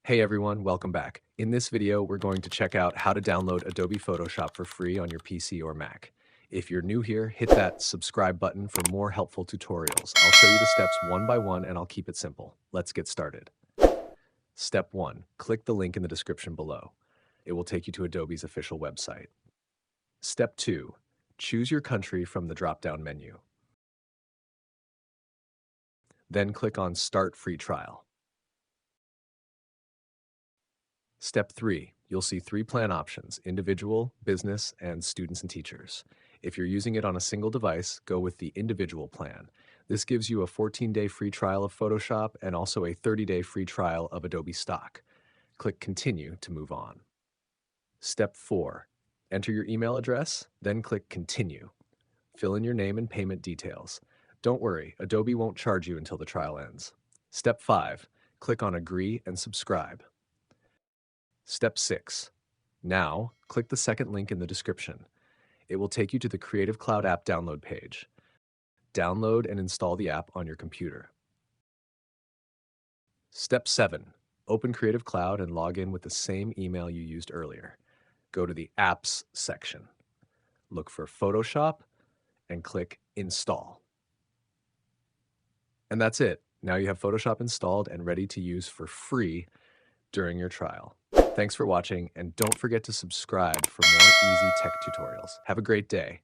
Hey everyone, welcome back. In this video, we're going to check out how to download Adobe Photoshop for free on your PC or Mac. If you're new here, hit that subscribe button for more helpful tutorials. I'll show you the steps one by one and I'll keep it simple. Let's get started. Step 1. Click the link in the description below. It will take you to Adobe's official website. Step 2. Choose your country from the drop-down menu. Then click on Start Free Trial. Step 3. You'll see 3 plan options: individual, business, and students and teachers. If you're using it on a single device, go with the individual plan. This gives you a 14-day free trial of Photoshop and also a 30-day free trial of Adobe Stock. Click Continue to move on. Step 4. Enter your email address, then click Continue. Fill in your name and payment details. Don't worry, Adobe won't charge you until the trial ends. Step 5. Click on Agree and Subscribe. Step 6. Now, click the second link in the description. It will take you to the Creative Cloud app download page. Download and install the app on your computer. Step 7. Open Creative Cloud and log in with the same email you used earlier. Go to the Apps section. Look for Photoshop and click Install. And that's it. Now you have Photoshop installed and ready to use for free during your trial. Thanks for watching, and don't forget to subscribe for more easy tech tutorials. Have a great day.